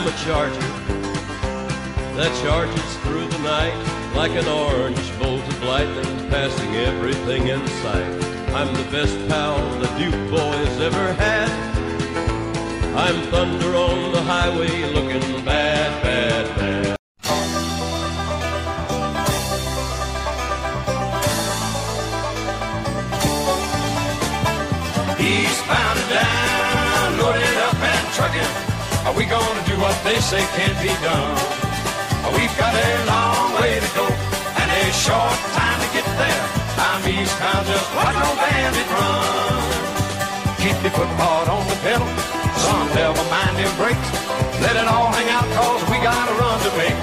I'm a charger that charges through the night like an orange bolt of lightning, passing everything in sight. I'm the best pal the Duke boys ever had. I'm thunder on the highway looking bad, bad, bad. Eastbound and down, loaded up and trucking. Are we gonna do what they say can't be done? We've got a long way to go and a short time to get there. I'm eastbound, just watch no bandit run. Keep your foot hard on the pedal, son, never mind them brakes. Let it all hang out, cause we got a run to make.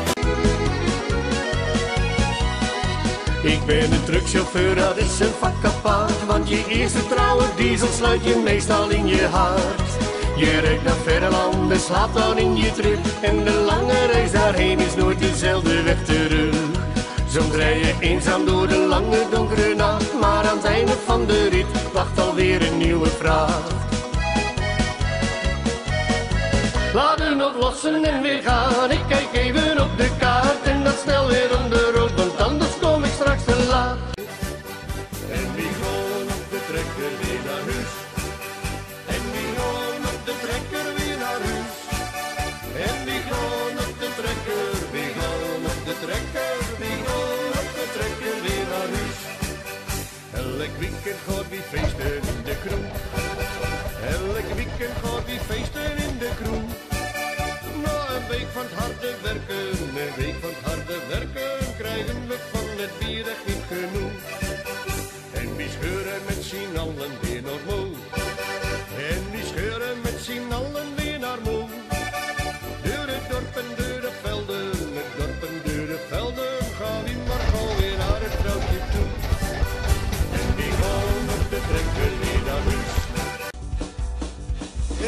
Ik ben een truckchauffeur, dat is een vak apart. Want je eerste trouwe diesel sluit je meestal in je hart. Je ruikt naar verre landen, slaapt dan in je trip. En de lange reis daarheen is nooit dezelfde weg terug. Soms rij je eenzaam door de lange donkere nacht. Maar aan het einde van de rit wacht alweer een nieuwe vraag. Laden of lossen en weer gaan. Ik kijk even op de kaart en dat snel weer om de rood, want anders kom ik straks te laat. En wie gewoon op de trekker weer naar huis. En wie gewoon op de trekker weer naar huis. En wie gewoon op de trekker, wie gewoon op de trekker, wie gewoon op de trekker weer naar huis. Elk weekend gaat wie feesten in de kroeg. Elk weekend gaat wie feesten in de kroeg. Na een week van het harde werken, een week van het harde werken, krijgen we van het bier echt niet genoeg. En wie scheuren met z'n allen weer naar moe. En wie scheuren met z'n allen weer naar moe. Door het dorp en door de velden, het dorp en door de velden, gaan we maar gauw weer naar het vrouwtje toe. En die gaan op de trekker weer naar huis.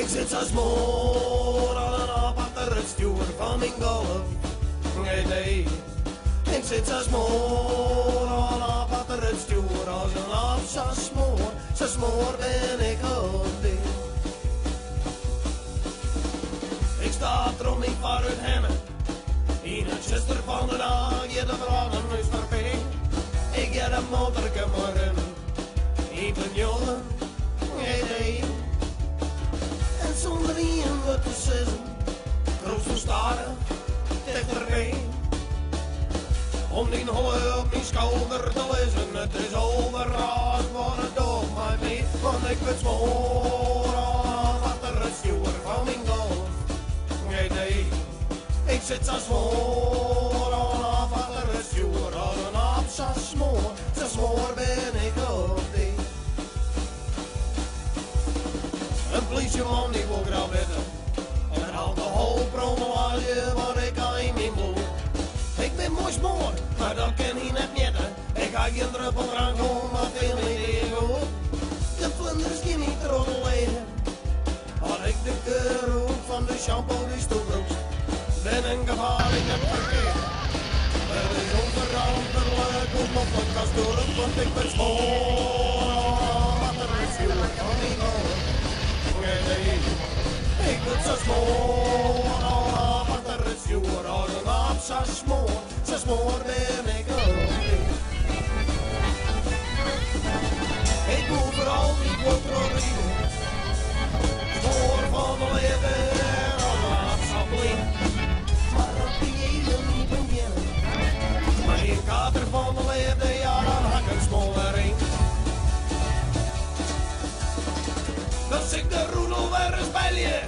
Ik zit zo smoor aan een op achter het stuur van mijn golf. Nee, ik zit zo smoor aan een op achter het stuur als een op zo smoor ben ik op dit. Ik sta erom niet voor het hemmen, in het zuster van de dag, je de vragen is verping. Ik ga de motorke morgen, ik ben jongen, nee. En zonder een wat te zeggen, roos te staren, dichterbij. Om die holle op mijn schouder te lezen, het is overal voor het dood maar mee. Want ik ben zwoer aan achter het stuur van mijn golf. Nee, ik zit zo zwoer aan achter het stuur, als een op zo smoor ben ik op die. Een politieman die wil graag weten, en alcoholpromelagie wat ik aan mijn bloed. Ik ben mooi smoor, maar dat kan hij net netten. Ik ga geen druppel drank om, dat wil niet goed. De vlinders die niet rollen, had ik de keur ook van de shampoo die stoelbroeks. Ben een gevaar in het verkeer. Het is onveranderlijk om op de kast door, want ik ben smoor. Wat er is hier van die golf. Ik ben zo smoor, wat er is hier als een op zo smoor ben ik ook. Ik moet vooral niet worden doorrieden, spoor van de leven als een op zo blink. Maar dat die even niet beginnen, maar in kater van de leven, ja dan hak ik smoor erin. Als ik de roedel weer eens bij je,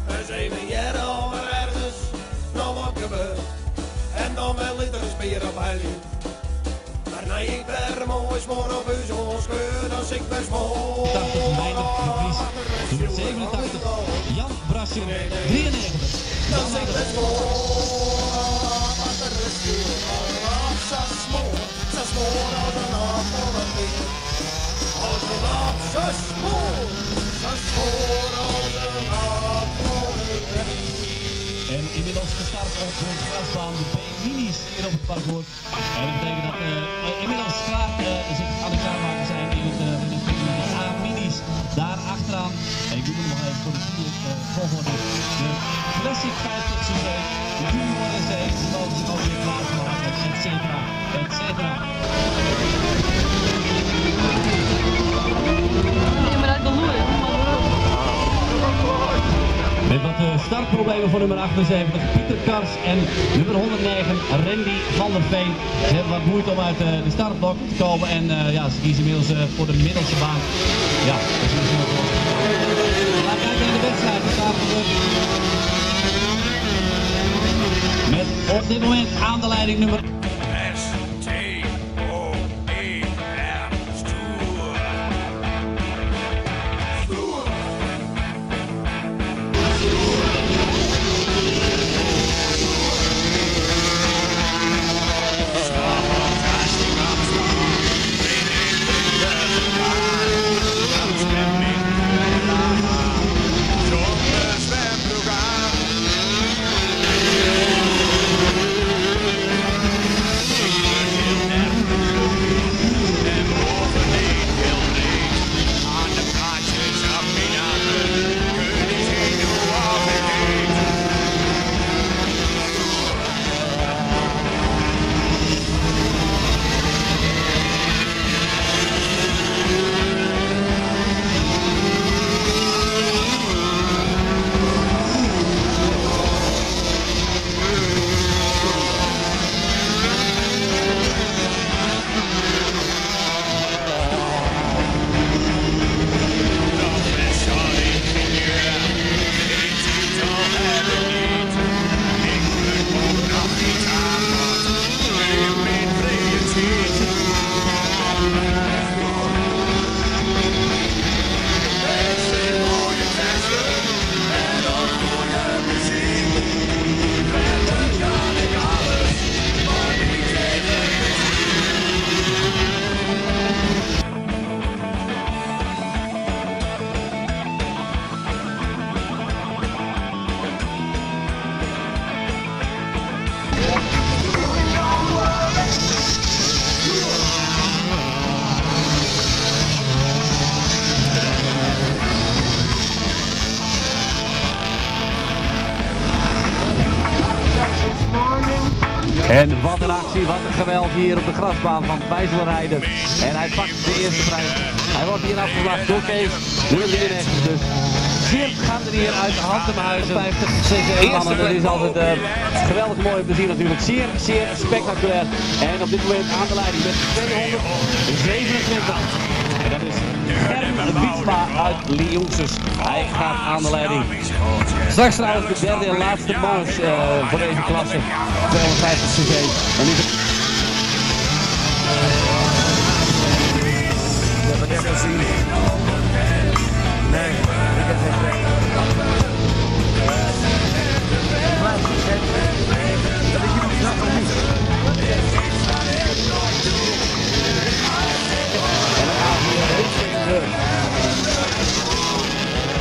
en 7 jaar over ergens, nou wat gebeurt. En dan wel liter spier op heilje. Maar nee, ik ben mooi smoor op u zo'n scheur, als ik ben smoor. 80 meter, de 87, Jan Brasser, 93. Als ik ben smoor, wat er is stuur, als een smoor als een appel en bier. Als een appel, smoor als een appel en bier. En inmiddels gestart op de grasbaan de B-minis hier op het parcours. En dat betekent dat inmiddels klaar zich aan de klaar maken zijn in het de A-minis daar achteraan. En ik doe hem nog even voor de volgorde. De Classic 50 et cetera. Met wat startproblemen voor nummer 78, Pieter Kars en nummer 109, Randy van der Veen. Ze hebben wat moeite om uit de startblok te komen en ja, ze kiezen inmiddels voor de middelste baan. Ja, dat is natuurlijk wel. Laat kijken naar de wedstrijd, wat daar gebeurt. Met op dit moment aan de leiding nummer... En wat een actie, wat een geweld hier op de grasbaan van Bijzelrijden. En hij pakt de eerste prijs. Hij wordt hier afgevlacht door Kees, nummer 93 dus. Geert gaat er hier uit de hand te huizen. 50, 6, mannen, dat is altijd geweldig mooi om te zien natuurlijk. Zeer, zeer spectaculair. En op dit moment aan de leiding met 227. En dat is Germ Wietsma uit Lioenses. Hij gaat aan de leiding. Straks trouwens de derde en laatste manche voor deze klasse. 250 cc. En nu Ik heb het echt gezien. Nee, ik heb geen trek. Blijf gezet. Dat ik jullie snap nog niet. En dan gaan we hier richting de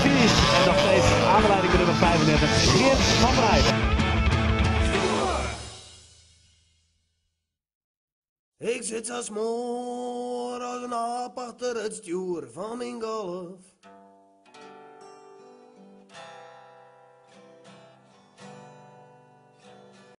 finish. En nog steeds aan de leiding nummer 35. Geert van Rijden. Ik zit zo smoor als een aap achter het stuur van mijn golf.